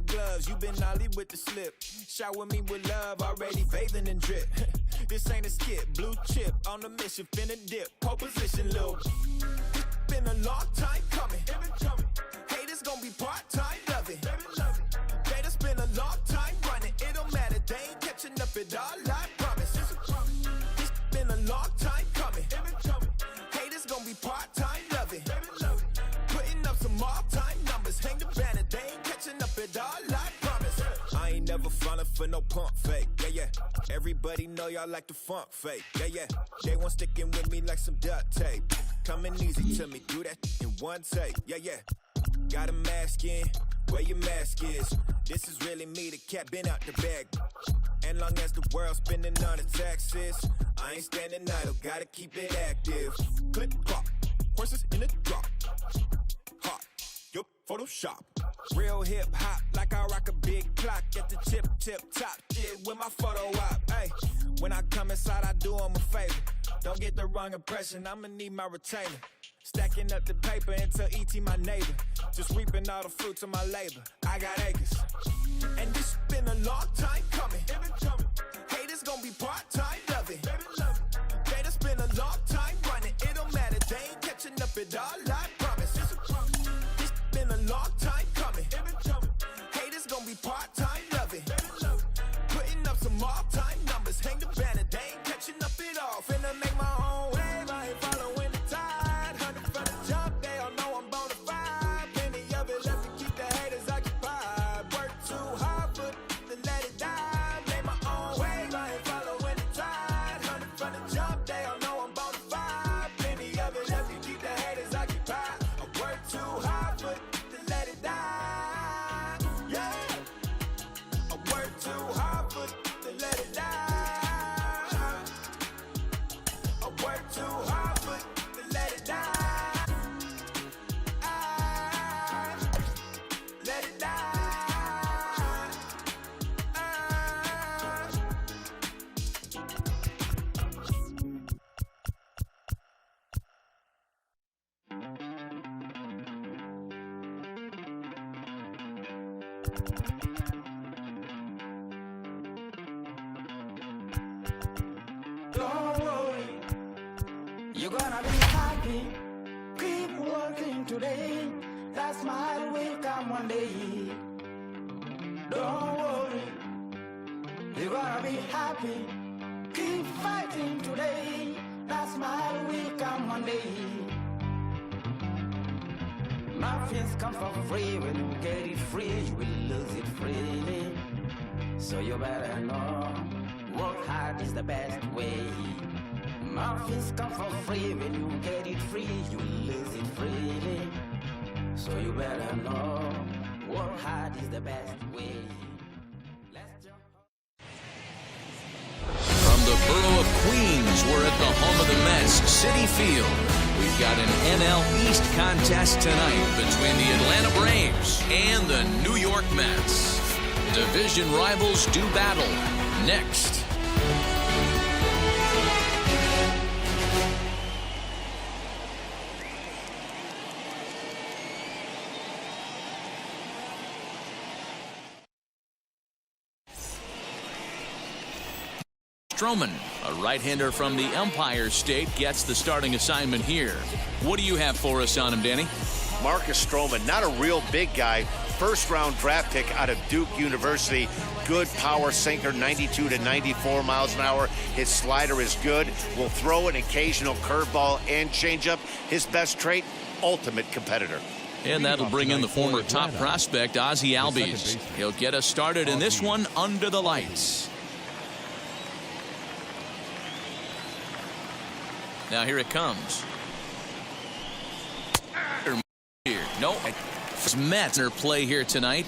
gloves, you been ollie with the slip. Shower me with love, already bathing in drip. This ain't a skip, blue chip on the mission, finna dip. Pole position, Lil. Been a long time coming. Haters gon' be part-time, love it. They done spend a long time running. It don't matter, they ain't catching up at all, I promise. It's been a long time coming. Haters gon' be part-time, love it. Putting up some all-time numbers. Hang the banner, they ain't catching up at all, I promise. I ain't never falling for no pump fake, yeah. Everybody know y'all like the funk fake, yeah. They want sticking with me like some duct tape. Coming easy to me, do that in one take, yeah. Got a mask in, where your mask is. This is really me, the cat been out the bag. And long as the world's spending on the taxes, I ain't standing idle, gotta keep it active. Click clock, horses in the drop. Hot, yup, Photoshop. Real hip hop, like I rock a big clock at the tip top. Shit with my photo op, hey. When I come inside, I do 'em a favor. Don't get the wrong impression, I'ma need my retainer. Stacking up the paper until E.T. my neighbor. Just reaping all the fruits of my labor. I got acres. And this been a long time coming. Haters gon' be part-time, love it. They done spend a long time running. It don't matter, they ain't catching up at all, I promise. This been a long time coming. Haters gon' be part-time, love it. Putting up some all-time numbers. Hang the banner, they ain't catching up at all. Finna make my own wave, I ain't following the tide. 100 from the jump, they all know I'm bona fide. Plenty of it left to keep the haters occupied. Work too hard for to let it die. Make my own wave, I ain't following the tide. 100 from the jump, they all know I'm bona fide. Plenty of it left to keep the haters occupied. I work too hard for to let it die. Yeah, I work too hard for to let it die. I work too hard for to let it die. Let it die. Don't worry, you're gonna be happy. Keep working today. That smile will come one day. Don't worry, you're gonna be happy. Keep fighting today. That smile will come one day. Nothing's come for free. When you get it free, you will lose it freely. So you better know, work hard is the best way. Nothing's come for free. When you get it free, you lose it freely. So you better know, work hard is the best way. Let's jump. From the borough of Queens, we're at the home of the Mets, Citi Field. We've got an NL East contest tonight between the Atlanta Braves and the New York Mets. Division rivals do battle. Next. Stroman, a right-hander from the Empire State, gets the starting assignment here. What do you have for us on him, Danny? Marcus Stroman, not a real big guy. First-round draft pick out of Duke University. Good power sinker, 92 to 94 miles an hour. His slider is good. Will throw an occasional curveball and changeup. His best trait, ultimate competitor. And that'll bring in the former top prospect, Ozzie Albies. He'll get us started in this one under the lights. Now here it comes. No, Mets play here tonight.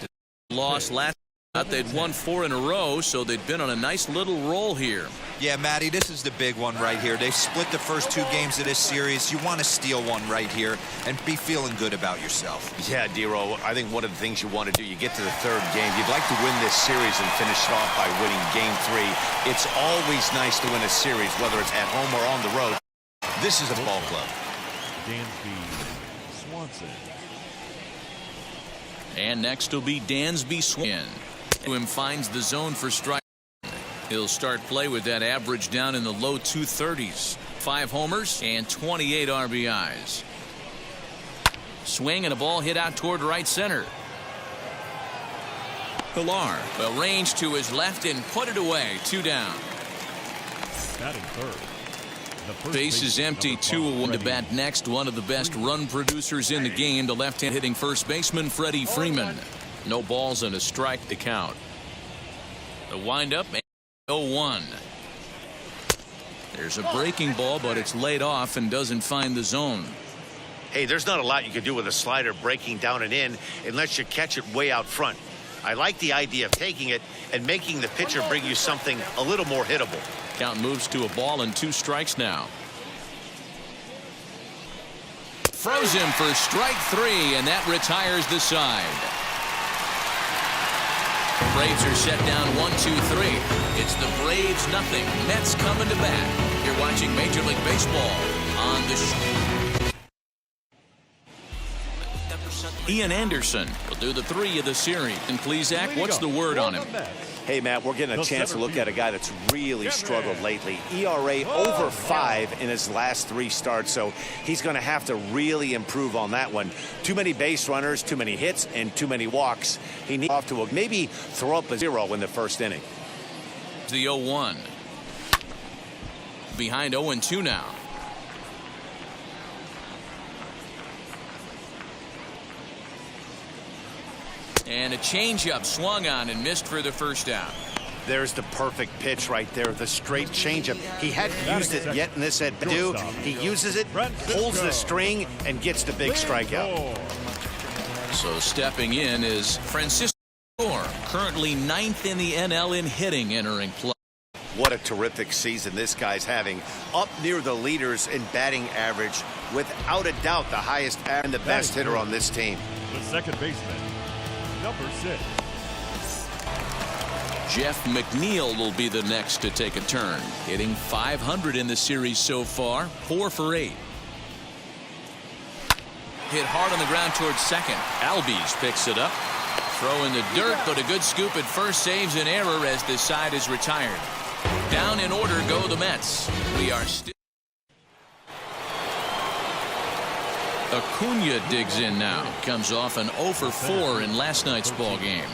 Lost last night. They'd won 4 in a row, so they'd been on a nice little roll here. Yeah, Matty, this is the big one right here. They've split the first 2 games of this series. You want to steal one right here and be feeling good about yourself. Yeah, Dero, I think one of the things you want to do, you get to the 3rd game, you'd like to win this series and finish it off by winning game 3. It's always nice to win a series, whether it's at home or on the road. This is a ball club. Dansby Swanson. And next will be Dansby Swin. Who him finds the zone for strike. He'll start play with that average down in the low 230s. 5 homers and 28 RBIs. Swing and a ball hit out toward right center. Pilar will range to his left and put it away. 2 down. Batting third. Base is empty. 2-1 to bat next. One of the best run producers in the game, the left-hand hitting first baseman Freddie Freeman. No balls and a strike to count. The windup 0-1. There's a breaking ball, but it's laid off and doesn't find the zone. Hey, there's not a lot you can do with a slider breaking down and in unless you catch it way out front. I like the idea of taking it and making the pitcher bring you something a little more hittable. Count moves to a ball and 2 strikes now. Throws him for strike 3, and that retires the side. Braves are set down 1-2-3. It's the Braves nothing. Mets coming to bat. You're watching Major League Baseball on the Ian Anderson will do the 3 of the series. And please, Zach, what's the word on him? Hey, Matt, we're getting a chance to look at a guy that's really struggled lately. ERA over 5 in his last 3 starts, so he's going to have to really improve on that one. Too many base runners, too many hits, and too many walks. He needs off to maybe throw up a 0 in the first inning. The 0-1. Behind 0-2 now. And a changeup swung on and missed for the first out. There's the perfect pitch right there, the straight changeup. He hadn't used it yet in this at do. He uses it, pulls the string, and gets the big strikeout. So stepping in is Francisco, currently 9th in the NL in hitting, entering play. What a terrific season this guy's having. Up near the leaders in batting average, without a doubt the highest and the best hitter on this team. The second baseman, number 6. Jeff McNeil will be the next to take a turn, hitting .500 in the series so far, 4 for 8. Hit hard on the ground towards second. Albies picks it up. Throw in the dirt, but a good scoop at first saves an error as the side is retired. Down in order go the Mets. We are still. Acuna digs in now. Comes off an 0 for 4 in last night's ball game.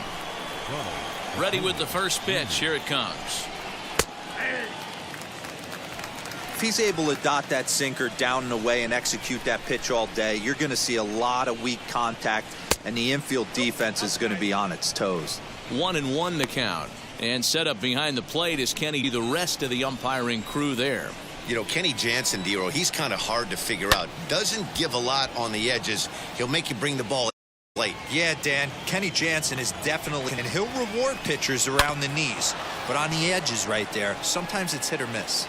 Ready with the first pitch. Here it comes. If he's able to dot that sinker down and away and execute that pitch all day, you're going to see a lot of weak contact, and the infield defense is going to be on its toes. 1-1 the count. And set up behind the plate is Kenny, the rest of the umpiring crew there. You know, Kenny Jansen, Dero, he's kind of hard to figure out. Doesn't give a lot on the edges. He'll make you bring the ball late. Yeah, Dan, Kenny Jansen is definitely, and he'll reward pitchers around the knees. But on the edges right there, sometimes it's hit or miss.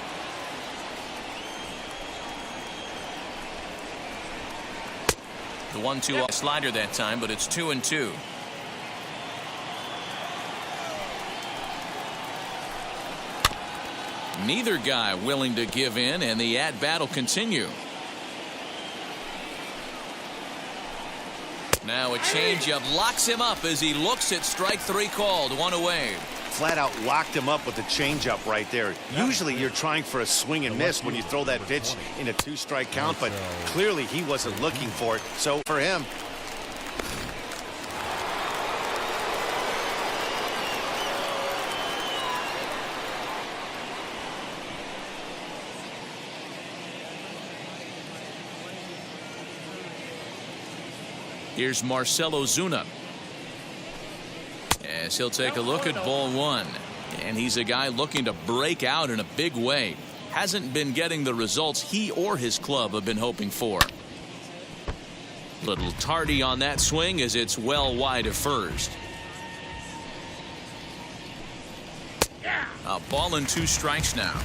The 1-2 slider that time, but it's 2-2. Neither guy willing to give in, and the at-bat will continue. Now a changeup locks him up as he looks at strike 3 called. 1 away. Flat out locked him up with the changeup right there. Usually you're trying for a swing and miss when you throw that pitch in a 2-strike count, but clearly he wasn't looking for it. So for him, here's Marcell Ozuna as he'll take a look at ball 1. And he's a guy looking to break out in a big way. Hasn't been getting the results he or his club have been hoping for. Little tardy on that swing as it's well wide of first. A ball and 2 strikes now.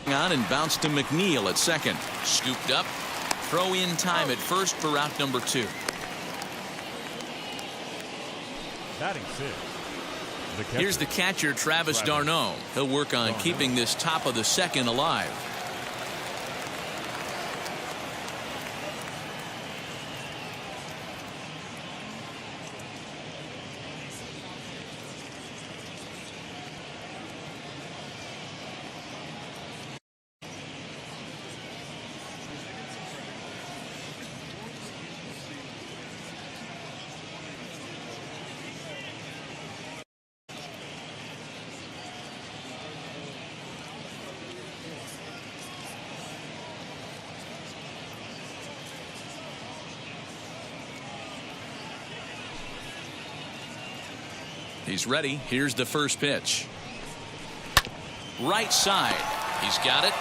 On and bounce to McNeil at second. Scooped up. Throw in time at first for out number 2. Batting 6. Here's the catcher, Travis d'Arnaud. He'll work on keeping this top of the second alive. He's ready. Here's the first pitch. Right side. He's got it.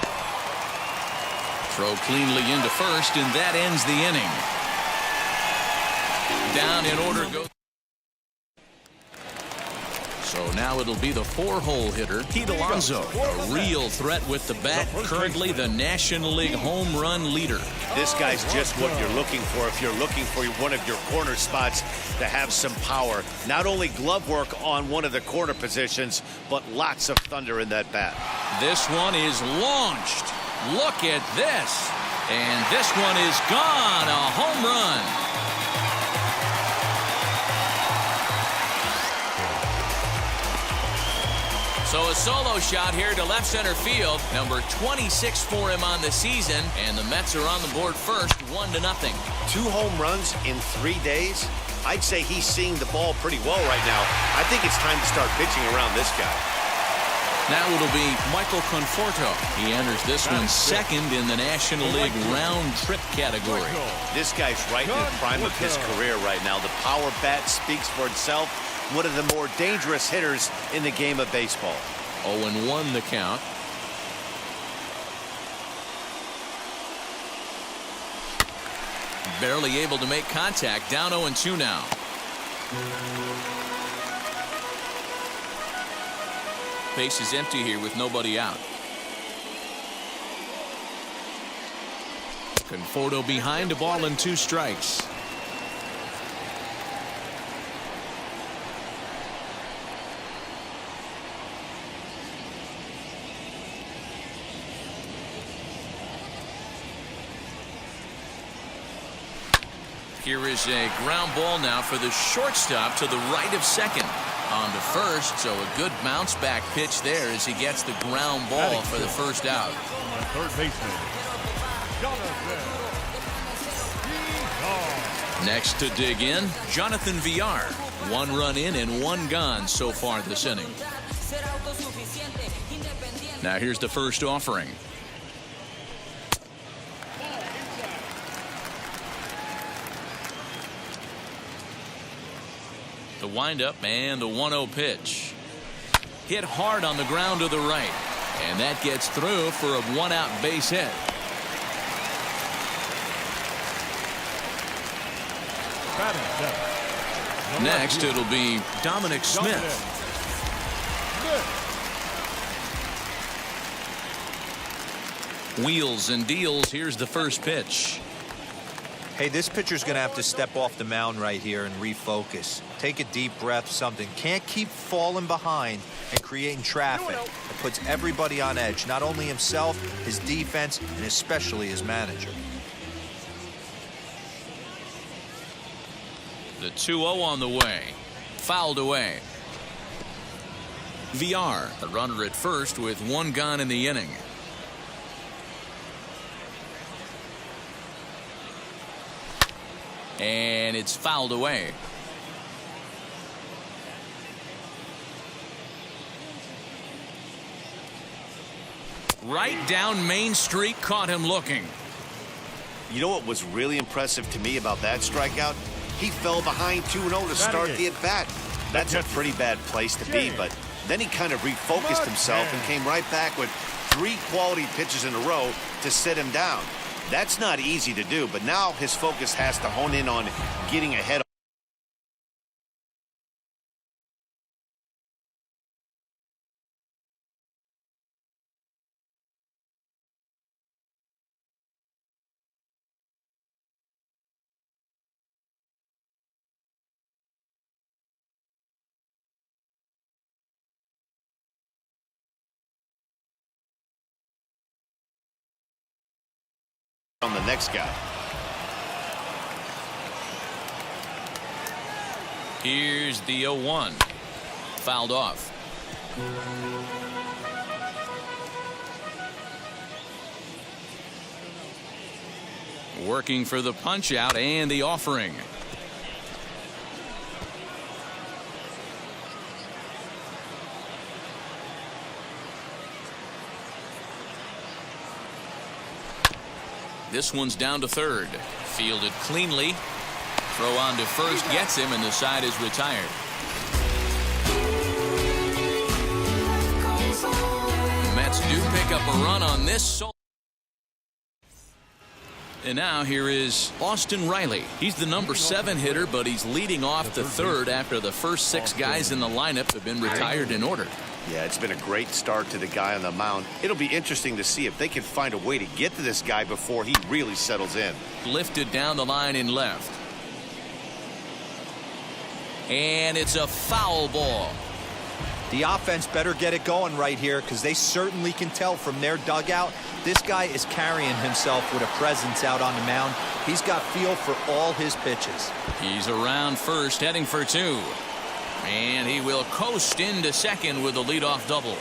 Throw cleanly into first, and that ends the inning. Down in order goes. So now it'll be the 4-hole hitter, Pete Alonso, a real threat with the bat, currently the National League home run leader. This guy's just what you're looking for if you're looking for one of your corner spots to have some power. Not only glove work on one of the corner positions, but lots of thunder in that bat. This one is launched. Look at this. And this one is gone. A home run. So a solo shot here to left center field. Number 26 for him on the season. And the Mets are on the board first, 1-0. 2 home runs in 3 days. I'd say he's seeing the ball pretty well right now. I think it's time to start pitching around this guy. Now it'll be Michael Conforto. He enters this one second in the National League round trip category. This guy's right in the prime of his career right now. The power bat speaks for itself. One of the more dangerous hitters in the game of baseball. 0-1 the count. Barely able to make contact. Down 0-2 now. Base is empty here with nobody out. Conforto behind, a ball and 2 strikes. Here is a ground ball now for the shortstop to the right of second. On to first, so a good bounce back pitch there as he gets the ground ball for the first out. Third baseman, Jonathan. Next to dig in, Jonathan Villar. 1 run in and 1 gone so far this inning. Now here's the first offering. The windup and the 1-0 pitch. Hit hard on the ground to the right. And that gets through for a 1-out base hit. Next it'll be Dominic Smith. Wheels and deals. Here's the first pitch. Hey, this pitcher's going to have to step off the mound right here and refocus. Take a deep breath, something. Can't keep falling behind and creating traffic. It puts everybody on edge, not only himself, his defense, and especially his manager. The 2-0 on the way. Fouled away. Villar, the runner at first with 1 gone in the inning. And it's fouled away. Right down Main Street, caught him looking. You know what was really impressive to me about that strikeout? He fell behind 2-0 to start the at-bat. That's a pretty bad place to be, but then he kind of refocused himself and came right back with 3 quality pitches in a row to sit him down. That's not easy to do, but now his focus has to hone in on getting ahead. On the next guy. Here's the 0-1. Fouled off. Working for the punch out and the offering. This one's down to third. Fielded cleanly. Throw on to first gets him, and the side is retired. do pick up a run on this. And now here is Austin Riley. He's the number 7 hitter, but he's leading off the third after the first 6 guys in the lineup have been retired in order. Yeah, it's been a great start to the guy on the mound. It'll be interesting to see if they can find a way to get to this guy before he really settles in. Lifted down the line in left. And it's a foul ball. The offense better get it going right here, because they certainly can tell from their dugout this guy is carrying himself with a presence out on the mound. He's got feel for all his pitches. He's around first, heading for 2. And he will coast into second with a leadoff double.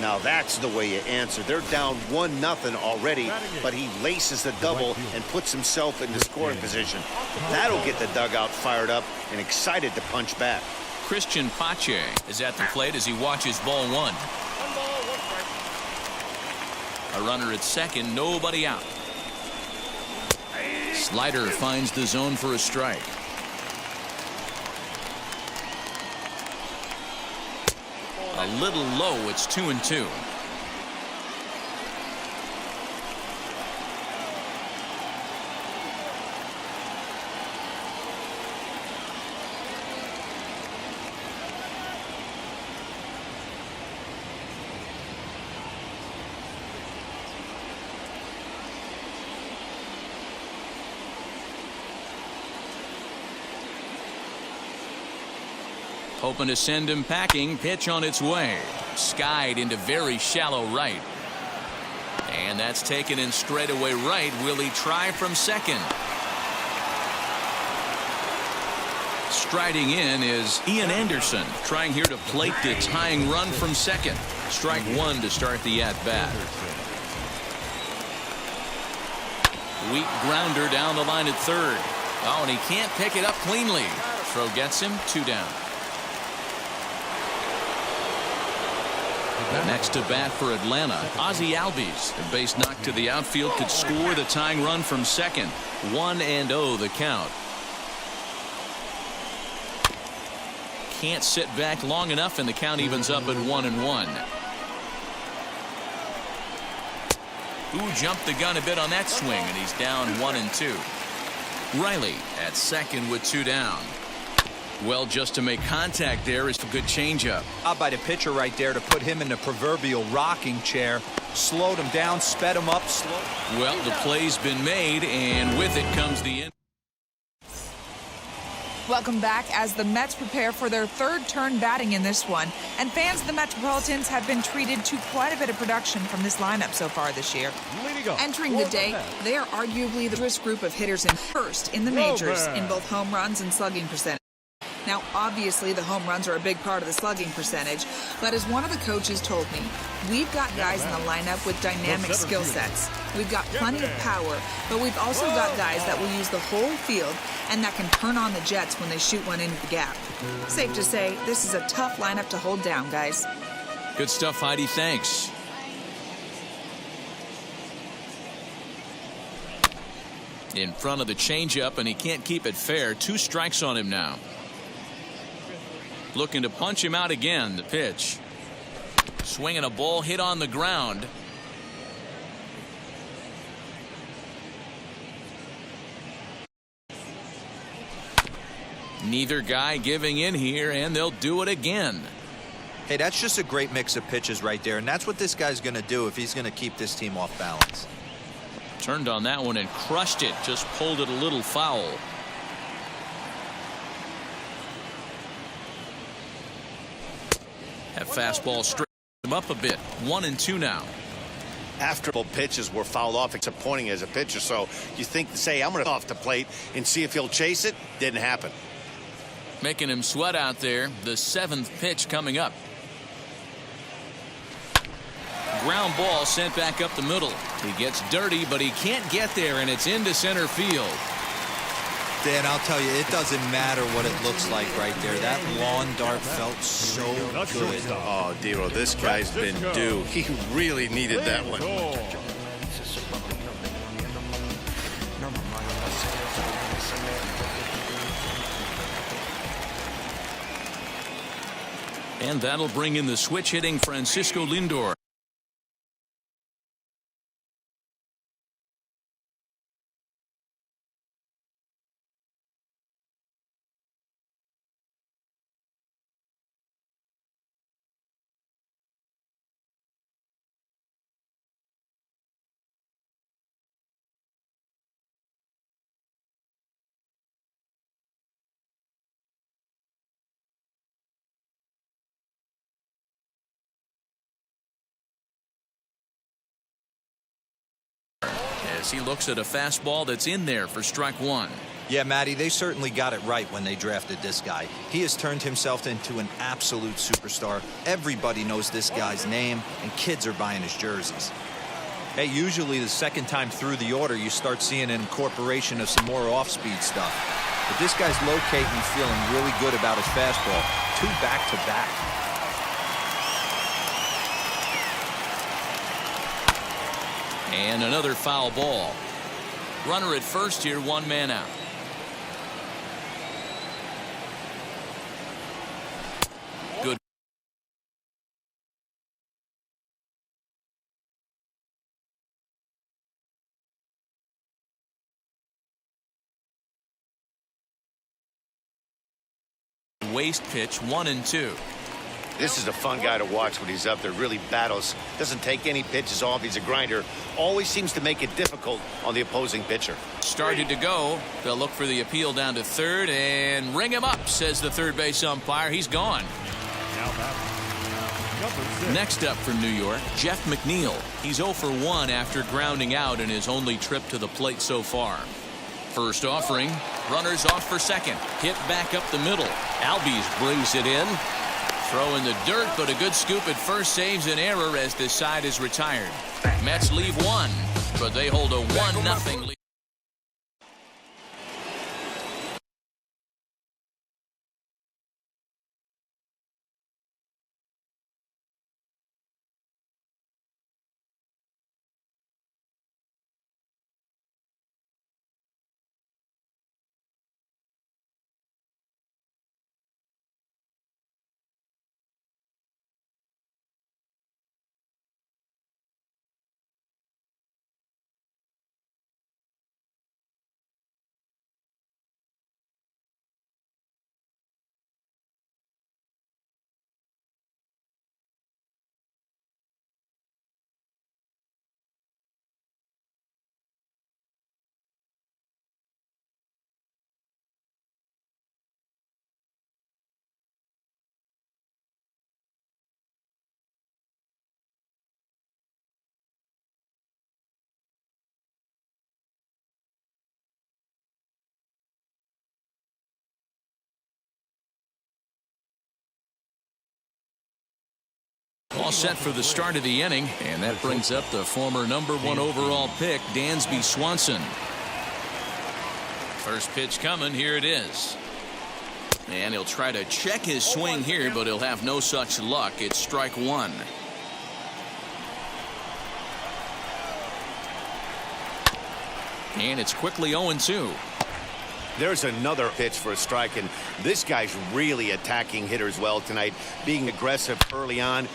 Now that's the way you answer. They're down 1-0 already, but he laces the double and puts himself into scoring position. That'll get the dugout fired up and excited to punch back. Christian Pache is at the plate as he watches ball 1. A runner at second, nobody out. Slider finds the zone for a strike. A little low, it's 2-2. Hoping to send him packing. Pitch on its way. Skied into very shallow right. And that's taken in straightaway right. Will he try from second? Striding in is Ian Anderson, trying here to plate the tying run from second. Strike 1 to start the at-bat. Weak grounder down the line at third. Oh, and he can't pick it up cleanly. Throw gets him, 2 down. Next to bat for Atlanta, Ozzie Albies. The base knocked to the outfield could score the tying run from second. 1-0 the count. Can't sit back long enough, and the count evens up at 1-1. Ooh, jumped the gun a bit on that swing, and he's down 1-2. Riley at second with 2 down. Well, just to make contact there is a good changeup. Out by the pitcher right there to put him in the proverbial rocking chair. Slowed him down, sped him up. Well, the play's been made, and with it comes the end. Welcome back as the Mets prepare for their 3rd turn batting in this one. And fans of the Metropolitans have been treated to quite a bit of production from this lineup so far this year. Entering the day, they are arguably the first group of hitters in first in the majors in both home runs and slugging percentage. Now, obviously, the home runs are a big part of the slugging percentage, but as one of the coaches told me, we've got guys in the lineup with dynamic skill sets. We've got plenty of power, but we've also got guys that will use the whole field and that can turn on the jets when they shoot one into the gap. Safe to say, this is a tough lineup to hold down, guys. Good stuff, Heidi. Thanks. In front of the changeup, and he can't keep it fair. 2 strikes on him now. Looking to punch him out again. The pitch. Swinging a ball hit on the ground. Neither guy giving in here, and they'll do it again. Hey, that's just a great mix of pitches right there, and that's what this guy's going to do if he's going to keep this team off balance. Turned on that one and crushed it. Just pulled it a little foul. That fastball straightened him up a bit. 1-2 now. After both pitches were fouled off, it's disappointing as a pitcher. So you think, say, I'm going to off the plate and see if he'll chase it. Didn't happen. Making him sweat out there. The 7th pitch coming up. Ground ball sent back up the middle. He gets dirty, but he can't get there, and it's into center field. Dan, I'll tell you, it doesn't matter what it looks like right there. That lawn dart felt so good. Oh, Dero, this guy's been due. He really needed that one. And that'll bring in the switch hitting Francisco Lindor. as he looks at a fastball that's in there for strike one. Yeah, Matty, they certainly got it right when they drafted this guy. He has turned himself into an absolute superstar. Everybody knows this guy's name, and kids are buying his jerseys. Hey, usually the second time through the order, you start seeing an incorporation of some more off-speed stuff. But this guy's locating and feeling really good about his fastball. 2 back-to-back. And another foul ball. Runner at first here, 1 man out. Good. Waste pitch, 1-2. This is a fun guy to watch when he's up there. Really battles. Doesn't take any pitches off. He's a grinder. Always seems to make it difficult on the opposing pitcher. Started to go. They'll look for the appeal down to third and ring him up, says the third base umpire. He's gone. Now batting, number 6. Next up for New York, Jeff McNeil. He's 0 for 1 after grounding out in his only trip to the plate so far. First offering, runners off for second. Hit back up the middle. Albies brings it in. Throw in the dirt, but a good scoop at first saves an error as this side is retired. Mets leave 1, but they hold a 1-0 lead. All set for the start of the inning, and that brings up the former #1 overall pick, Dansby Swanson. First pitch coming, here it is. And he'll try to check his swing here, but he'll have no such luck. It's strike 1. And it's quickly 0-2. There's another pitch for a strike, and this guy's really attacking hitters well tonight, being aggressive early on.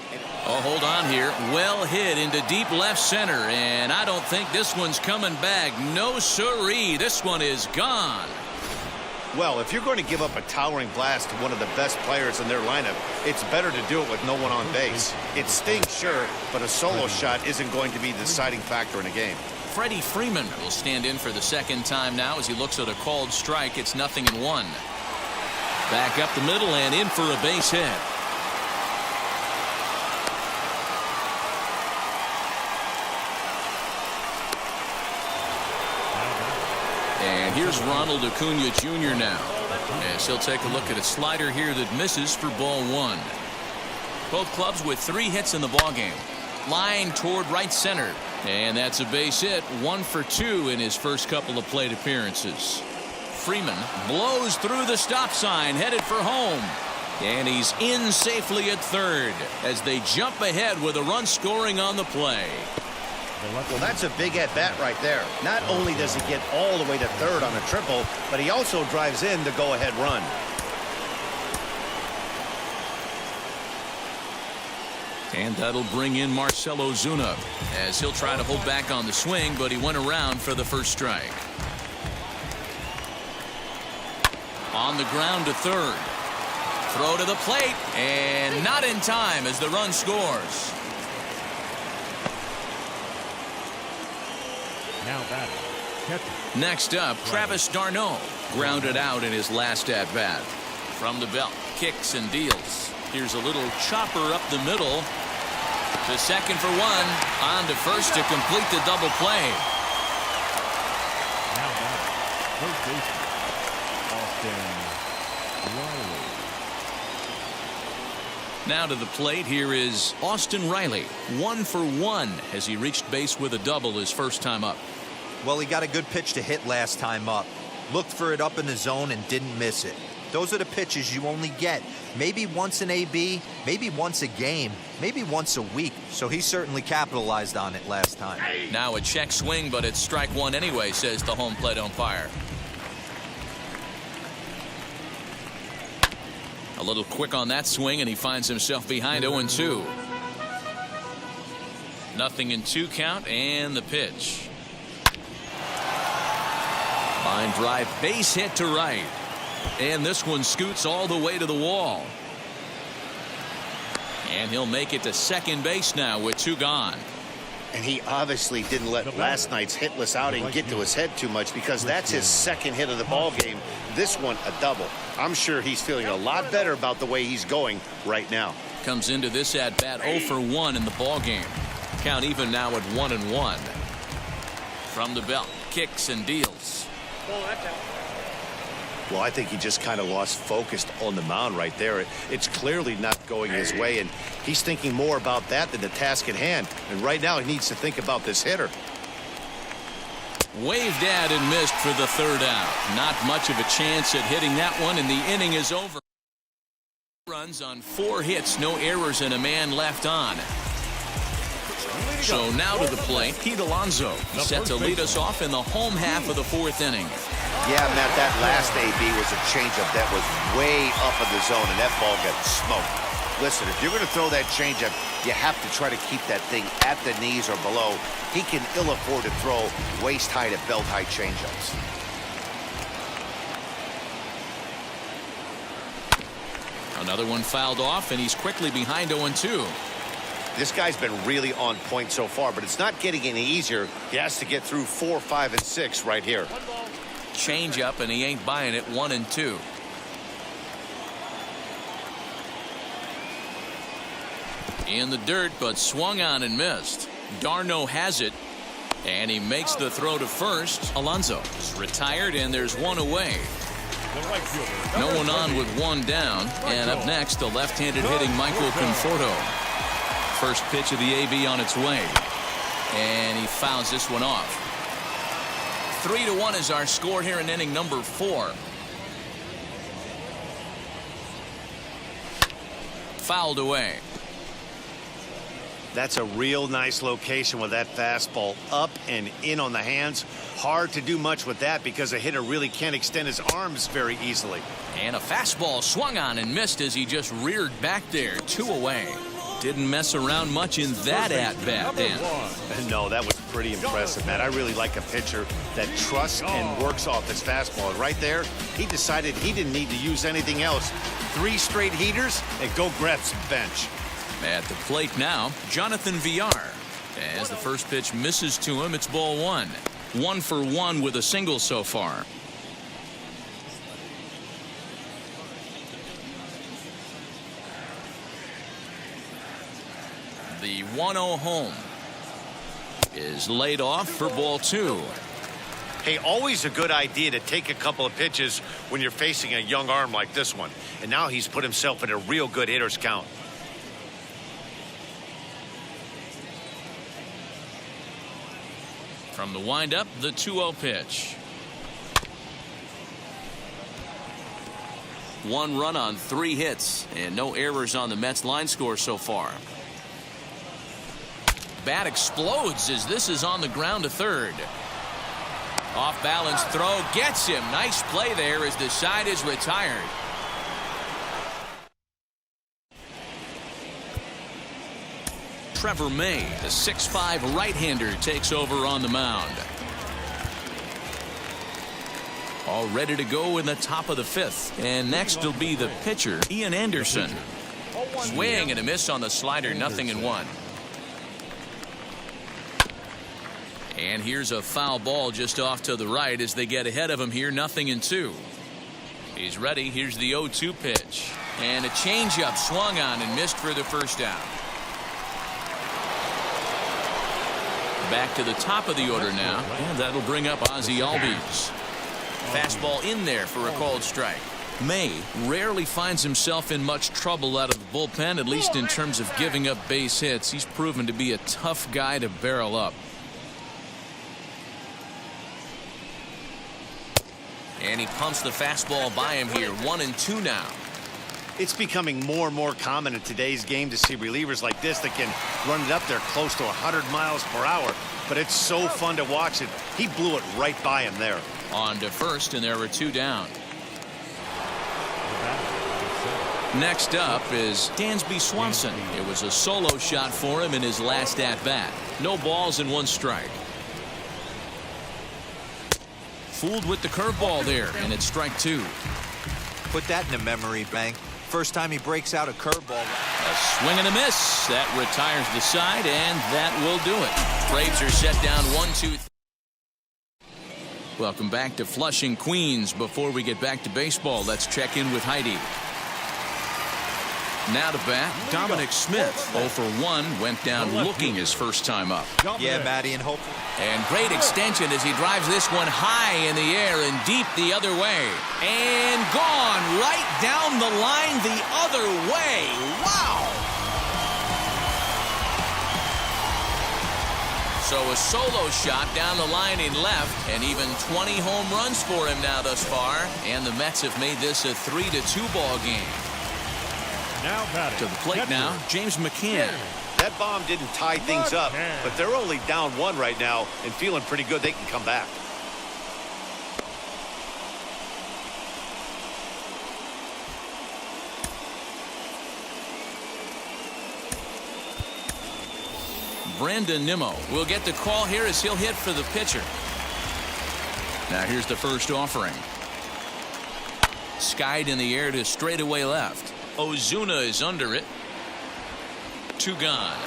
Oh, hold on here. Well hit into deep left center, and I don't think this one's coming back. No siree. This one is gone. Well, if you're going to give up a towering blast to one of the best players in their lineup, it's better to do it with no one on base. It stings, sure, but a solo shot isn't going to be the deciding factor in a game. Freddie Freeman will stand in for the second time now as he looks at a called strike. It's 0-1. Back up the middle and in for a base hit. And here's Ronald Acuna Jr. now, as he'll take a look at a slider here that misses for ball 1. Both clubs with 3 hits in the ballgame. Line toward right center, and that's a base hit. 1 for 2 in his first couple of plate appearances. Freeman blows through the stop sign, headed for home, and he's in safely at third as they jump ahead with a run scoring on the play. Well, that's a big at-bat right there. Not only does he get all the way to third on a triple, but he also drives in the go-ahead run. And that'll bring in Marcell Ozuna, as he'll try to hold back on the swing, but he went around for the first strike. On the ground to third. Throw to the plate, and not in time as the run scores. Now batting, catcher. Next up, Travis d'Arnaud, grounded out in his last at-bat. From the belt, kicks and deals. Here's a little chopper up the middle. To second for 1. On to first to complete the double play. First baseman, Austin Riley. Now to the plate, here is Austin Riley. 1 for 1 as he reached base with a double his first time up. Well, he got a good pitch to hit last time up. Looked for it up in the zone and didn't miss it. Those are the pitches you only get maybe once an AB, maybe once a game, maybe once a week. So he certainly capitalized on it last time. Now a check swing, but it's strike one anyway, says the home plate umpire. A little quick on that swing, and he finds himself behind 0-2. Nothing in 2 count, and the pitch. Line drive, base hit to right. And this one scoots all the way to the wall. And he'll make it to second base now with 2 gone. And he obviously didn't let last night's hitless outing get to his head too much, because that's his second hit of the ball game. This one a double. I'm sure he's feeling a lot better about the way he's going right now. Comes into this at bat 0 for 1 in the ball game. Count even now at 1-1. From the belt, kicks and deals. Well, I think he just kind of lost focus on the mound right there. It's clearly not going his way, and he's thinking more about that than the task at hand. And right now he needs to think about this hitter. Waved at and missed for the 3rd out. Not much of a chance at hitting that one, and the inning is over. Runs on 4 hits, no errors, and a man left on. So now to the plate, Pete Alonso, set to lead us off in the home half of the 4th inning. Yeah, Matt, that last AB was a changeup that was way up in the zone, and that ball got smoked. Listen, if you're going to throw that changeup, you have to try to keep that thing at the knees or below. He can ill afford to throw waist-high to belt-high changeups. Another one fouled off, and he's quickly behind 0-2. This guy's been really on point so far, but it's not getting any easier. He has to get through 4, 5, and 6 right here. Change up, and he ain't buying it. 1-2. In the dirt, but swung on and missed. Darno has it, and he makes the throw to first. Alonso is retired, and there's one away. No one on with one down, and up next, the left-handed hitting Michael Conforto. First pitch of the AB on its way, and he fouls this one off. 3-1 is our score here in inning number 4. Fouled away. That's a real nice location with that fastball up and in on the hands. Hard to do much with that because a hitter really can't extend his arms very easily. And a fastball swung on and missed as he just reared back there. 2 away. Didn't mess around much in that at-bat, Dan. No, that was pretty impressive, Matt. I really like a pitcher that trusts and works off his fastball. And right there, he decided he didn't need to use anything else. 3 straight heaters and go grab some bench. At the plate now, Jonathan Villar. As the first pitch misses to him, it's ball 1. 1 for 1 with a single so far. The 1-0 home is laid off for ball 2. Hey, always a good idea to take a couple of pitches when you're facing a young arm like this one. And now he's put himself in a real good hitter's count. From the windup, the 2-0 pitch. 1 run on 3 hits and no errors on the Mets line score so far. Bat explodes as this is on the ground to third. Off balance throw gets him. Nice play there as the side is retired. Trevor May, the 6'5" right-hander, takes over on the mound. All ready to go in the top of the 5th. And next will be the pitcher, Ian Anderson. Swing and a miss on the slider, 0-1. And here's a foul ball just off to the right as they get ahead of him here, 0-2. He's ready. Here's the 0-2 pitch. And a changeup swung on and missed for the first down. Back to the top of the order now. And that'll bring up Ozzie Albies. Fastball in there for a called strike. May rarely finds himself in much trouble out of the bullpen, at least in terms of giving up base hits. He's proven to be a tough guy to barrel up. And he pumps the fastball by him here. 1-2 now. It's becoming more and more common in today's game to see relievers like this that can run it up there close to 100 miles per hour. But it's so fun to watch it. He blew it right by him there. On to first, and there were 2 down. Next up is Dansby Swanson. It was a solo shot for him in his last at-bat. No balls and 1 strike. Fooled with the curveball there, and it's strike 2. Put that in a memory bank. First time he breaks out a curveball. A swing and a miss. That retires the side, and that will do it. Braves are set down 1-2. Welcome back to Flushing, Queens. Before we get back to baseball, let's check in with Heidi. Now to bat, Dominic Smith. 0 for 1, went down looking his first time up. Yeah, Matty, and hope. And great extension as he drives this one high in the air and deep the other way. And gone right down the line the other way. Wow! So a solo shot down the line in left, and even 20 home runs for him now thus far. And the Mets have made this a 3-2 ball game. To the plate now, James McCann. That bomb didn't tie things up, but they're only down 1 right now and feeling pretty good they can come back. Brandon Nimmo will get the call here as he'll hit for the pitcher. Now here's the first offering. Skied in the air to straightaway left. Ozuna is under it. 2 gone.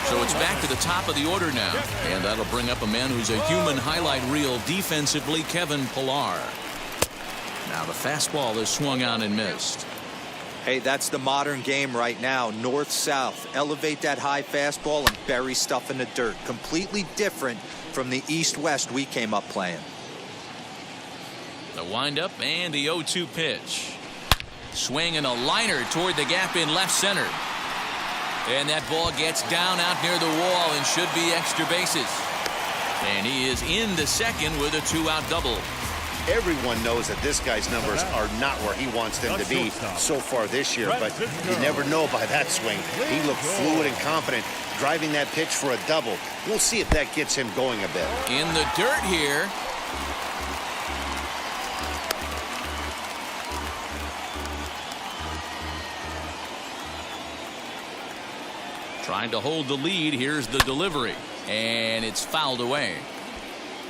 So it's back to the top of the order now, and that'll bring up a man who's a human highlight reel defensively, Kevin Pillar. Now the fastball is swung on and missed. Hey, that's the modern game right now. North-south. Elevate that high fastball and bury stuff in the dirt. Completely different from the east-west we came up playing. The windup and the 0-2 pitch. Swing and a liner toward the gap in left center. And that ball gets down out near the wall and should be extra bases. And he is in the second with a 2-out double. Everyone knows that this guy's numbers are not where he wants them to be so far this year, but you never know by that swing. He looked fluid and confident driving that pitch for a double. We'll see if that gets him going a bit. In the dirt here. Trying to hold the lead. Here's the delivery, and it's fouled away.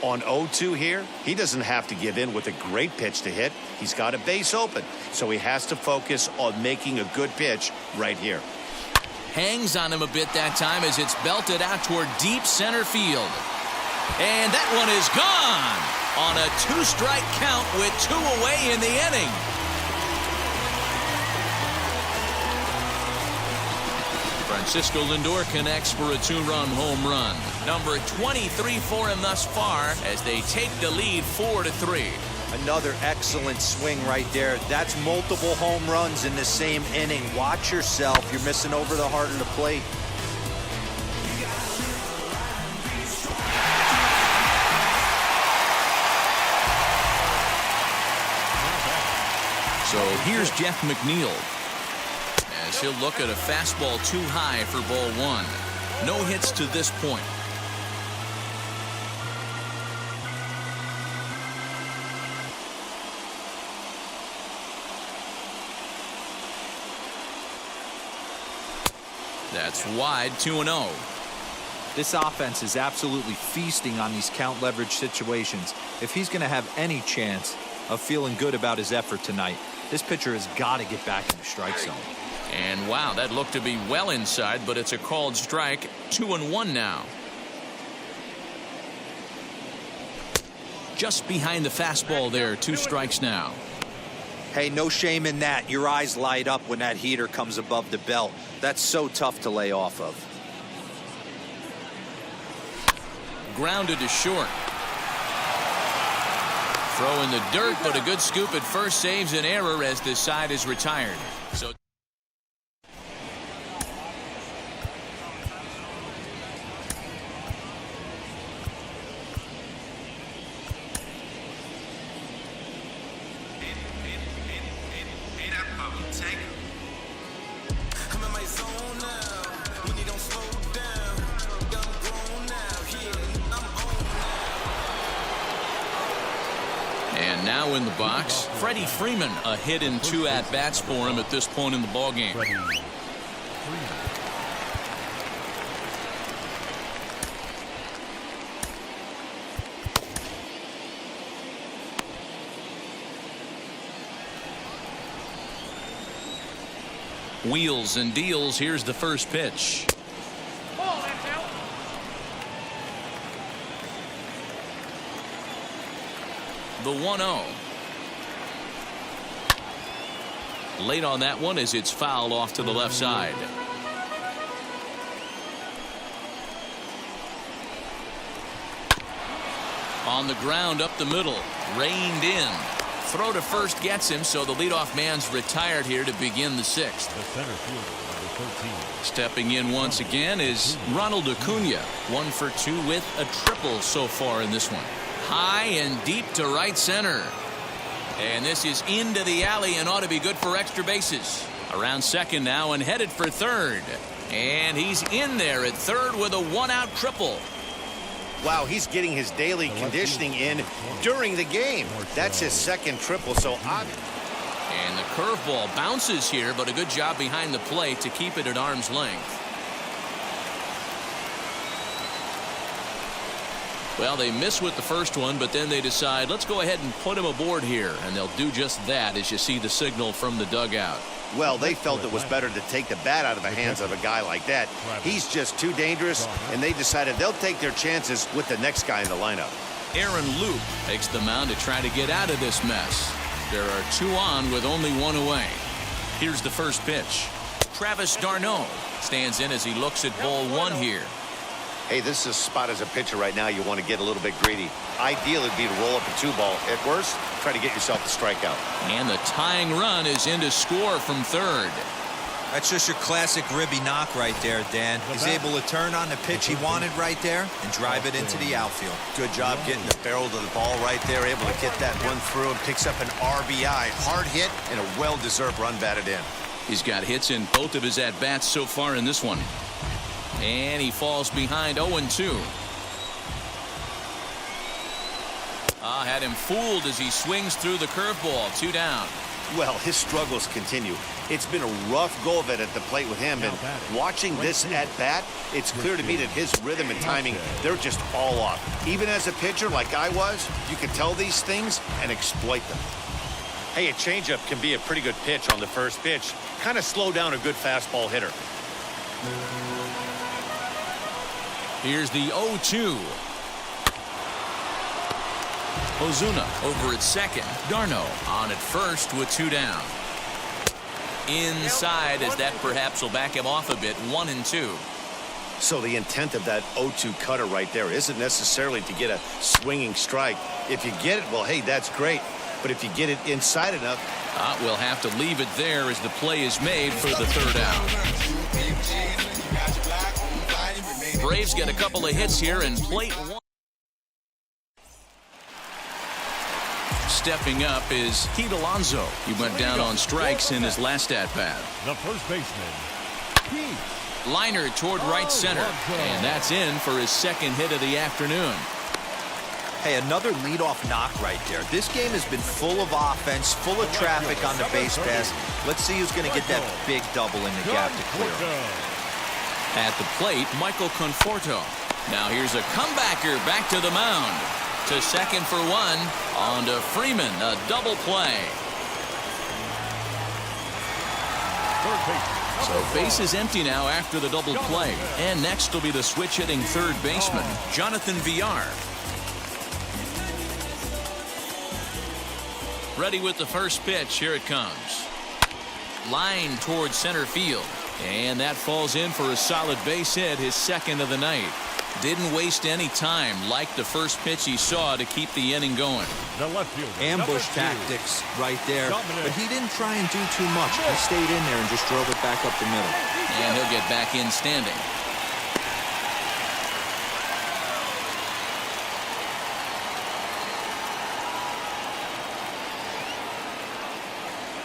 On 0-2 here, he doesn't have to give in with a great pitch to hit. He's got a base open, so he has to focus on making a good pitch right here. Hangs on him a bit that time as it's belted out toward deep center field. And that one is gone on a 2-strike count with 2 away in the inning. Francisco Lindor connects for a 2-run home run. Number 23 for him thus far as they take the lead 4-3. Another excellent swing right there. That's multiple home runs in the same inning. Watch yourself. You're missing over the heart of the plate. So here's Jeff McNeil as he'll look at a fastball too high for ball 1. No hits to this point. That's wide, 2-0. This offense is absolutely feasting on these count leverage situations. If he's going to have any chance of feeling good about his effort tonight, this pitcher has got to get back in the strike zone. And wow, that looked to be well inside, but it's a called strike. 2-1 now. Just behind the fastball there, 2 strikes now. Hey, no shame in that. Your eyes light up when that heater comes above the belt. That's so tough to lay off of. Grounded to short. Throw in the dirt, but a good scoop at first saves an error as this side is retired. So and now in the box, Freddie Freeman, a hit and 2 at-bats for him at this point in the ballgame. Wheels and deals. Here's the first pitch. The 1-0. Late on that one as it's fouled off to the left side. On the ground up the middle. Reined in. Throw to first gets him, so the leadoff man's retired here to begin the 6th. The center fielder, number 13. Stepping in once again is Ronald Acuna. 1 for 2 with a triple so far in this one. High and deep to right center. And this is into the alley and ought to be good for extra bases. Around second now and headed for third. And he's in there at third with a 1-out triple. Wow, he's getting his daily conditioning in during the game. That's his second triple, so and the curveball bounces here, but a good job behind the plate to keep it at arm's length. Well, they miss with the first one, but then they decide, let's go ahead and put him aboard here. And they'll do just that as you see the signal from the dugout. Well, they felt it was better to take the bat out of the hands of a guy like that. He's just too dangerous, and they decided they'll take their chances with the next guy in the lineup. Aaron Loop takes the mound to try to get out of this mess. There are 2 on with only 1 away. Here's the first pitch. Travis d'Arnaud stands in as he looks at ball 1 here. Hey, this is a spot as a pitcher right now you want to get a little bit greedy. Ideal would be to roll up a 2-ball. At worst, try to get yourself the strikeout. And the tying run is in to score from third. That's just your classic ribby knock right there, Dan. He's able to turn on the pitch he wanted right there and drive it into the outfield. Good job getting the barrel to the ball right there, able to get that one through and picks up an RBI. Hard hit and a well-deserved run batted in. He's got hits in both of his at-bats so far in this one. And he falls behind 0-2. Had him fooled as he swings through the curveball. 2 down. Well, his struggles continue. It's been a rough go of it at the plate with him, and watching this at-bat, it's clear to me that his rhythm and timing, they're just all off. Even as a pitcher like I was, you can tell these things and exploit them. Hey, a changeup can be a pretty good pitch on the first pitch. Kind of slow down a good fastball hitter. Here's the 0-2. Ozuna over at second. d'Arnaud on at first with 2 down. Inside as that perhaps will back him off a bit. 1-2. So the intent of that 0-2 cutter right there isn't necessarily to get a swinging strike. If you get it, well, hey, that's great. But if you get it inside enough, we'll have to leave it there as the play is made for the 3rd out. Braves get a couple of hits here and plate 1. Stepping up is Pete Alonso. He went down on strikes in his last at-bat. The first baseman, Pete. Liner toward right center. And that's in for his 2nd hit of the afternoon. Hey, another leadoff knock right there. This game has been full of offense, full of traffic on the base pass. Let's see who's going to get that big double in the gap to clear. At the plate, Michael Conforto. Now here's a comebacker back to the mound. To second for 1. On to Freeman. A double play. So base is empty now after the double play. And next will be the switch hitting third baseman, Jonathan Villar. Ready with the first pitch. Here it comes. Line towards center field. And that falls in for a solid base hit, his 2nd of the night. Didn't waste any time, like the first pitch he saw, to keep the inning going. The left fielder. Ambush #2. tactics right there. Dominic. But he didn't try and do too much. He stayed in there and just drove it back up the middle. And he'll get back in standing.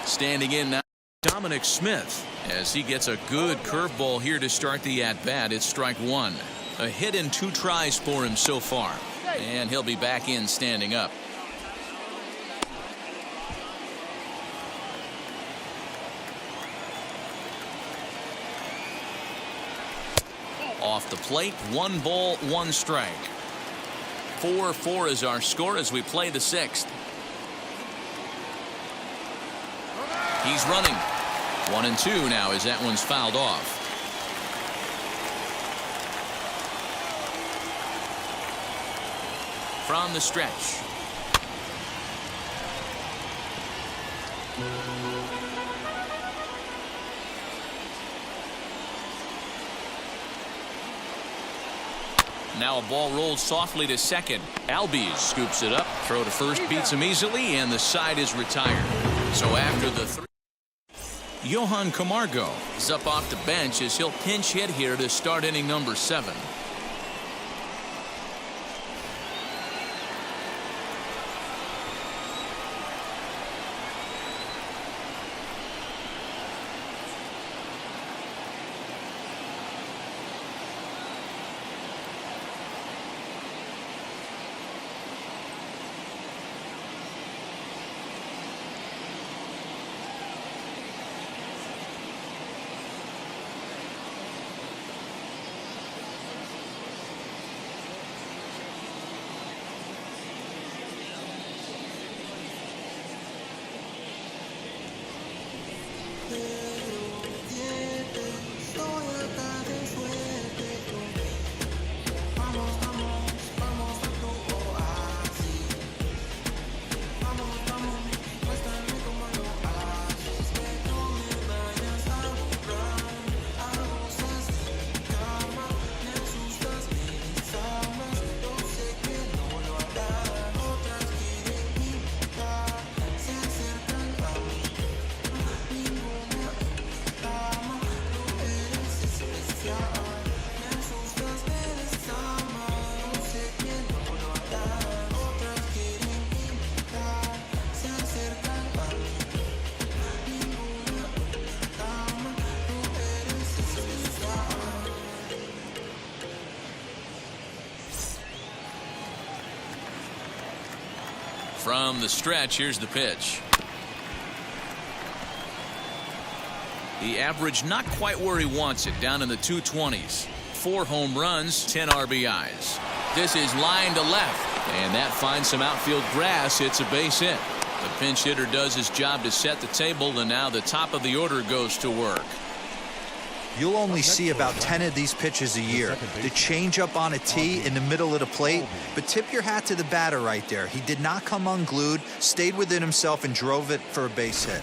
Standing in now, Dominic Smith, as he gets a good curveball here to start the at-bat. It's strike one. A hit in 2 tries for him so far. And he'll be back in standing up. Off the plate, 1 ball, 1 strike. 4-4 is our score as we play the 6th. He's running. 1-2 now as that one's fouled off. From the stretch. Now a ball rolled softly to second. Albies scoops it up. Throw to first beats him easily, and the side is retired. So after the 3, Johan Camargo is up off the bench as he'll pinch hit here to start inning number 7. From the stretch, here's the pitch. The average not quite where he wants it, down in the 220s. 4 home runs, 10 RBIs. This is line to left, and that finds some outfield grass. It's a base hit. The pinch hitter does his job to set the table, and now the top of the order goes to work. You'll only see about 10 of these pitches a year. The changeup on a tee in the middle of the plate. But tip your hat to the batter right there. He did not come unglued, stayed within himself, and drove it for a base hit.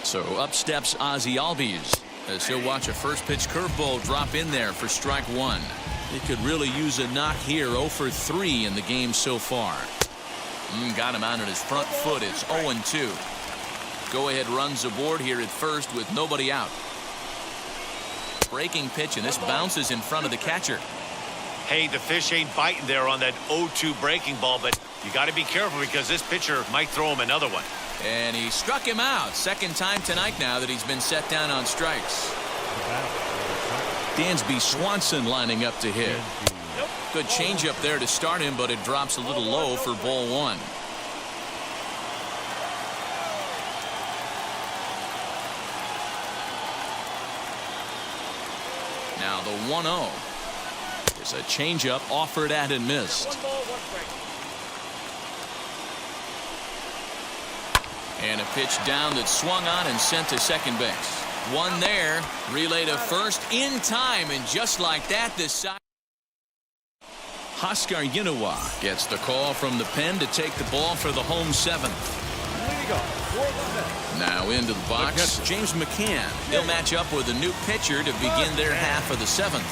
So up steps Ozzie Albies as he'll watch a first pitch curveball drop in there for strike 1. He could really use a knock here. 0 for 3 in the game so far. Got him out on his front foot. It's 0-2. Go ahead runs aboard here at first with nobody out. Breaking pitch, and this bounces in front of the catcher. Hey, the fish ain't biting there on that 0-2 breaking ball, but you got to be careful because this pitcher might throw him another one. And he struck him out. Second time tonight now that he's been set down on strikes. Dansby Swanson lining up to hit. Good changeup there to start him, but it drops a little low for ball 1. Now the 1-0. Here's a changeup offered at and missed. And a pitch down that swung on and sent to second base. One there, relay to first in time, and just like that, this side. Huskar Yinawa gets the call from the pen to take the ball for the home seventh. Now into the box, James McCann. He'll match up with a new pitcher to begin their half of the seventh.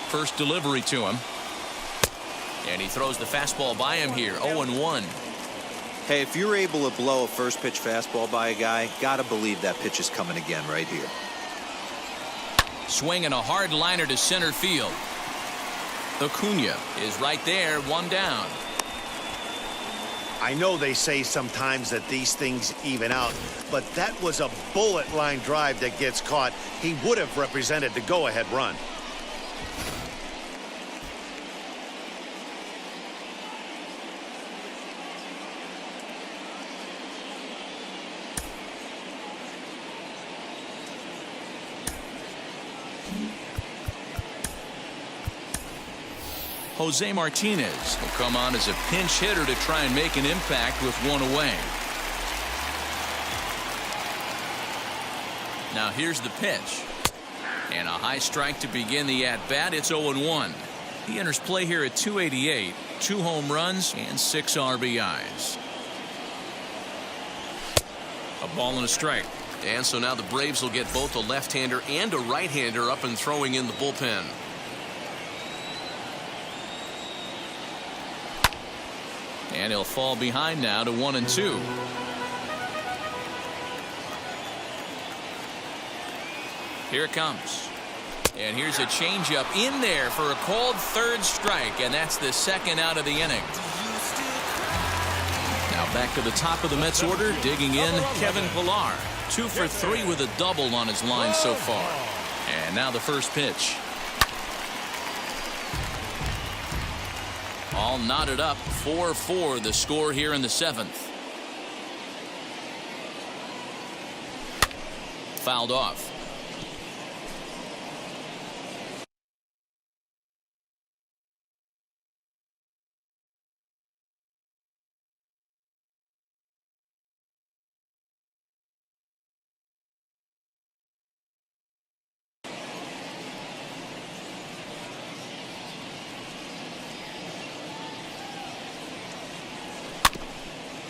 First delivery to him. And he throws the fastball by him here, 0-1. Hey, if you're able to blow a first pitch fastball by a guy, gotta believe that pitch is coming again right here. Swinging a hard liner to center field. Acuna is right there, one down. I know they say sometimes that these things even out, but that was a bullet line drive that gets caught. He would have represented the go-ahead run. Jose Martinez will come on as a pinch hitter to try and make an impact with one away. Now here's the pitch. And a high strike to begin the at-bat. It's 0-1. He enters play here at 288, 2 home runs and 6 RBIs. A ball and a strike. And so now the Braves will get both a left-hander and a right-hander up and throwing in the bullpen. And he'll fall behind now to 1-2. Here it comes. And here's a changeup in there for a called third strike, and that's the second out of the inning. Now back to the top of the Mets order, digging in Kevin Pillar. 2 for 3 with a double on his line so far. And now the first pitch. All knotted up, 4-4 the score here in the seventh. Fouled off.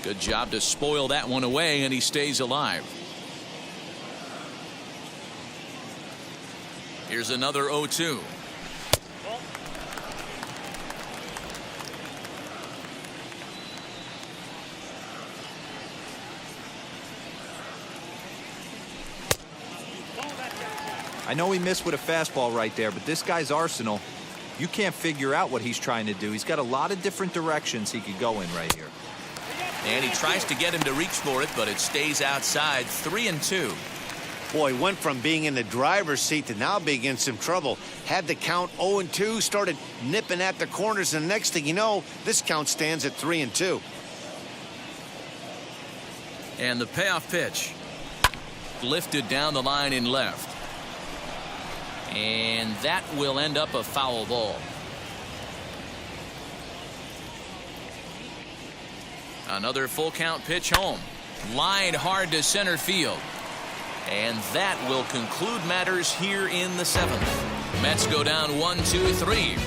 Good job to spoil that one away, and he stays alive. Here's another 0-2. I know he missed with a fastball right there, but this guy's arsenal, you can't figure out what he's trying to do. He's got a lot of different directions he could go in right here. And he tries to get him to reach for it, but it stays outside. 3-2. Boy, went from being in the driver's seat to now being in some trouble. Had the count 0-2, started nipping at the corners, and the next thing you know, this count stands at 3-2. And the payoff pitch. Lifted down the line in left. And that will end up a foul ball. Another full count pitch home. Lined hard to center field. And that will conclude matters here in the seventh. Mets go down 1-2-3.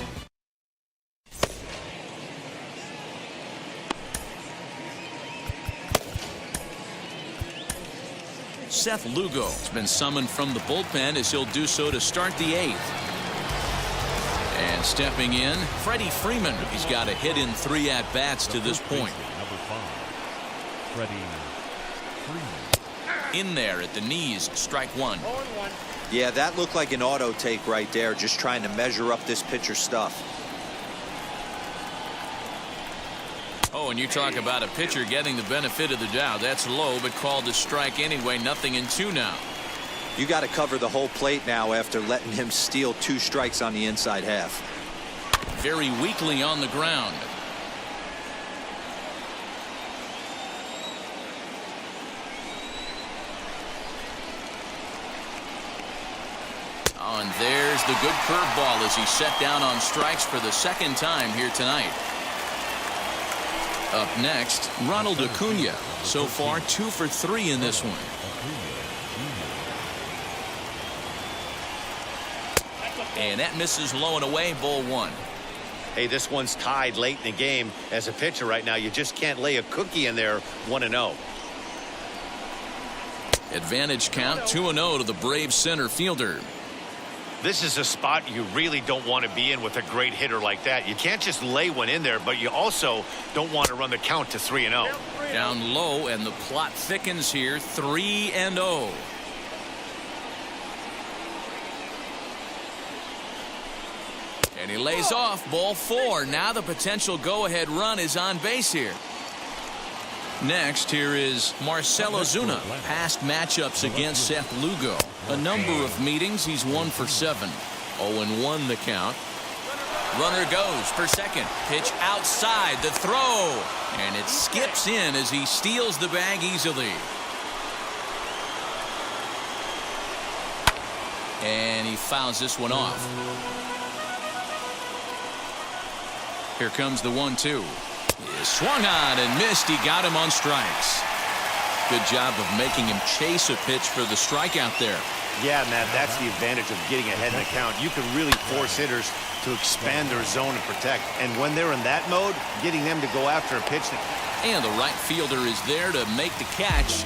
Seth Lugo has been summoned from the bullpen as he'll do so to start the eighth. And stepping in, Freddie Freeman. He's got a hit in 3 at-bats to this point. In there at the knees, strike one. Yeah, that looked like an auto take right there, just trying to measure up this pitcher's stuff. Oh, and you talk about a pitcher getting the benefit of the doubt. That's low, but called a strike anyway. 0-2 now. You got to cover the whole plate now after letting him steal 2 strikes on the inside half. Very weakly on the ground. Now, and there's the good curveball as he's set down on strikes for the second time here tonight. Up next, Ronald Acuna. So far, 2 for 3 in this one. And that misses low and away, ball 1. Hey, this one's tied late in the game. As a pitcher right now, you just can't lay a cookie in there 1-0. Advantage count 2-0 to the Braves center fielder. This is a spot you really don't want to be in with a great hitter like that. You can't just lay one in there, but you also don't want to run the count to 3-0. Down low, and the plot thickens here, 3-0. And he lays off, ball 4. Now the potential go-ahead run is on base here. Next, here is Marcell Ozuna. Past matchups against Seth Lugo. A number of meetings, he's 1 for 7. 0-1 the count. Runner goes for second. Pitch outside, the throw. And it skips in as he steals the bag easily. And he fouls this one off. Here comes the 1-2. He swung on and missed. He got him on strikes. Good job of making him chase a pitch for the strikeout there. Yeah, Matt, that's the advantage of getting ahead in the count. You can really force hitters to expand their zone and protect. And when they're in that mode, getting them to go after a pitch. And the right fielder is there to make the catch.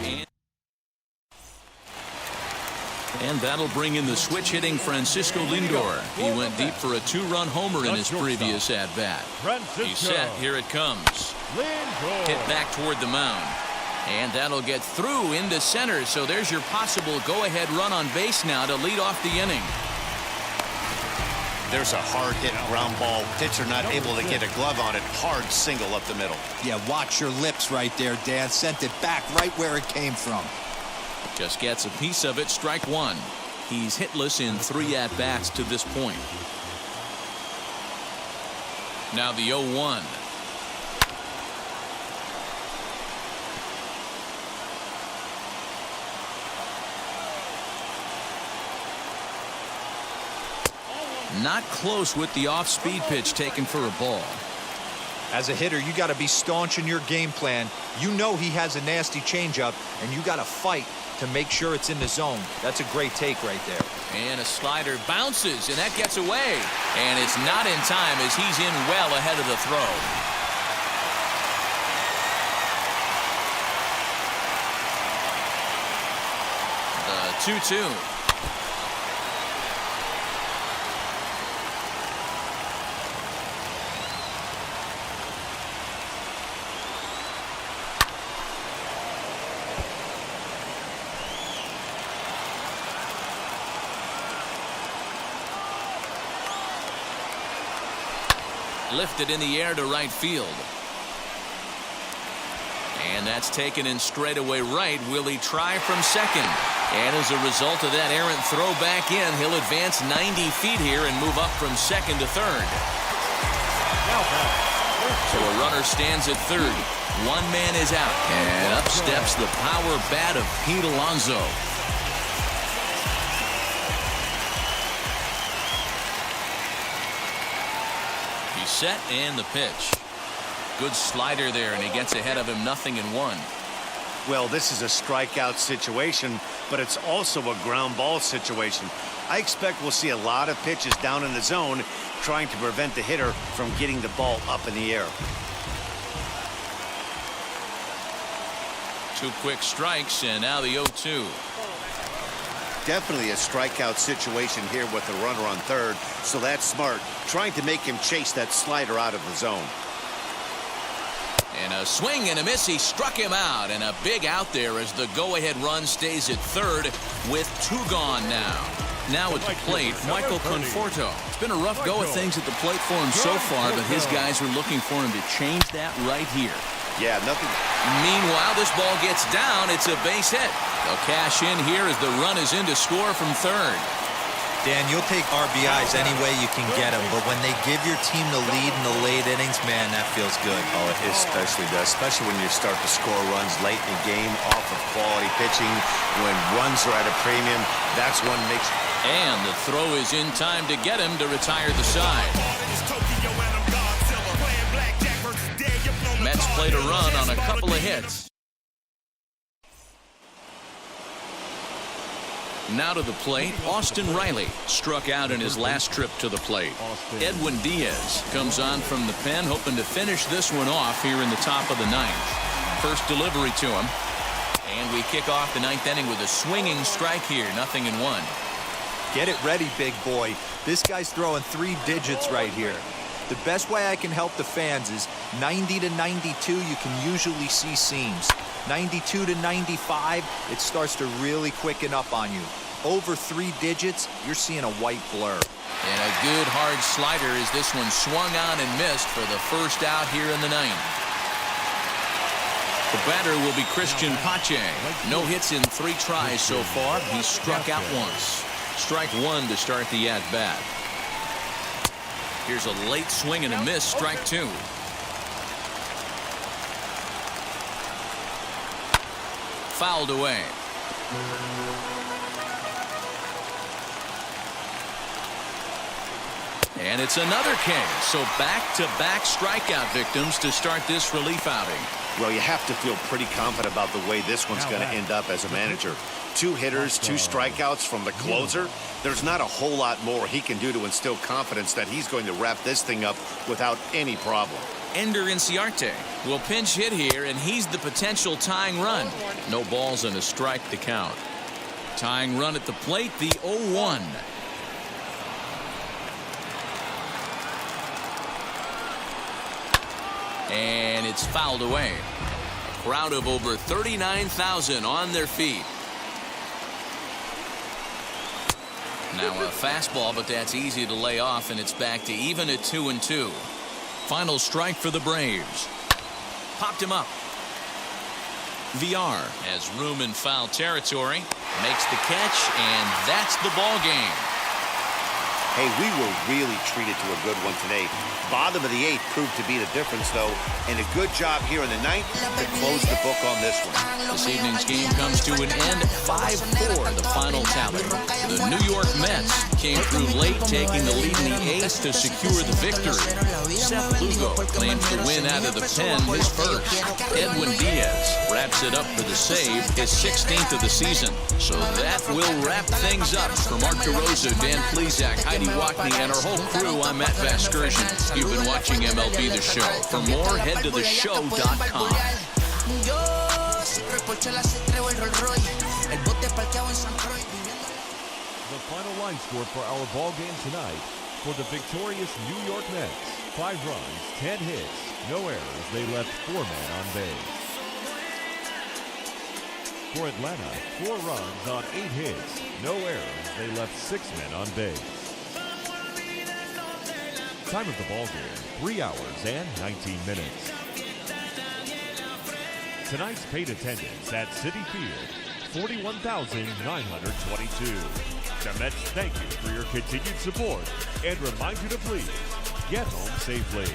And that'll bring in the switch-hitting Francisco Lindor. He went deep for a 2-run homer in his previous at-bat. He's set. Here it comes. Hit back toward the mound. And that'll get through into center. So there's your possible go-ahead run on base now to lead off the inning. There's a hard-hit ground ball. Pitcher not able to get a glove on it. Hard single up the middle. Yeah, watch your lips right there, Dan. Sent it back right where it came from. Just gets a piece of it. Strike 1. He's hitless in 3 at-bats to this point. Now the 0-1. Not close with the off-speed pitch taken for a ball. As a hitter, you got to be staunch in your game plan. You know he has a nasty changeup, and you got to fight to make sure it's in the zone. That's a great take right there. And a slider bounces, and that gets away. And it's not in time as he's in well ahead of the throw. The 2-2. Lifted in the air to right field. And that's taken in straightaway right. Will he try from second? And as a result of that errant throw back in, he'll advance 90 feet here and move up from second to third. So a runner stands at third. One man is out. And up steps the power bat of Pete Alonso. Set and the pitch. Good slider there, and he gets ahead of him 0-1. Well, this is a strikeout situation, but it's also a ground ball situation. I expect we'll see a lot of pitches down in the zone trying to prevent the hitter from getting the ball up in the air. 2 quick strikes, and now the 0-2. Definitely a strikeout situation here with the runner on third, so that's smart. Trying to make him chase that slider out of the zone. And a swing and a miss. He struck him out, and a big out there as the go-ahead run stays at third with 2 gone now. Now at the plate, Michael Conforto. It's been a rough go of things at the plate for him so far, but his guys are looking for him to change that right here. Yeah, nothing. Meanwhile, this ball gets down. It's a base hit. They'll cash in here as the run is in to score from third. Dan, you'll take RBIs any way you can get them, but when they give your team the lead in the late innings, man, that feels good. Oh, it especially does, especially when you start to score runs late in the game off of quality pitching. When runs are at a premium, that's when it makes And the throw is in time to get him to retire the side. Mets played a run on a couple of hits. Now to the plate, Austin Riley struck out in his last trip to the plate. Edwin Diaz comes on from the pen, hoping to finish this one off here in the top of the ninth. First delivery to him. And we kick off the ninth inning with a swinging strike here, 0-1. Get it ready, big boy. This guy's throwing 3 digits right here. The best way I can help the fans is 90 to 92, you can usually see seams. 92 to 95, it starts to really quicken up on you. Over 3 digits, you're seeing a white blur. And a good hard slider as this one swung on and missed for the first out here in the ninth. The batter will be Christian Pache. No hits in 3 tries so far. He struck out once. Strike 1 to start the at-bat. Here's a late swing and a miss, strike 2. Fouled away. And it's another K. So back-to-back strikeout victims to start this relief outing. Well, you have to feel pretty confident about the way this one's going to end up as a manager. 2 hitters, 2 strikeouts from the closer. There's not a whole lot more he can do to instill confidence that he's going to wrap this thing up without any problem. Ender Inciarte will pinch hit here, and he's the potential tying run. No balls and a strike to count. Tying run at the plate, the 0-1. And it's fouled away. A crowd of over 39,000 on their feet. Now a fastball, but that's easy to lay off, and it's back to even at 2-2. Final strike for the Braves. Popped him up. VR has room in foul territory. Makes the catch, and that's the ball game. Hey, we were really treated to a good one today. Bottom of the 8th proved to be the difference, though, and a good job here in the 9th to close the book on this one. This evening's game comes to an end, 5-4, the final tally. The New York Mets came through late, taking the lead in the 8th to secure the victory. Seth Lugo claims the win out of the pen, his first. Edwin Diaz wraps it up for the save, his 16th of the season. So that will wrap things up. For Mark DeRosa, Dan Plesac, Heidi Wackney, and our whole crew, I'm Matt Vasgersian. You've been watching MLB The Show. For more, head to theshow.com. The final line score for our ball game tonight for the victorious New York Mets. 5 runs, 10 hits, no errors. They left 4 men on base. For Atlanta, 4 runs on 8 hits, no errors. They left 6 men on base. Time of the ball game, 3 hours and 19 minutes. Tonight's paid attendance at Citi Field, 41,922. The Mets thank you for your continued support and remind you to please get home safely.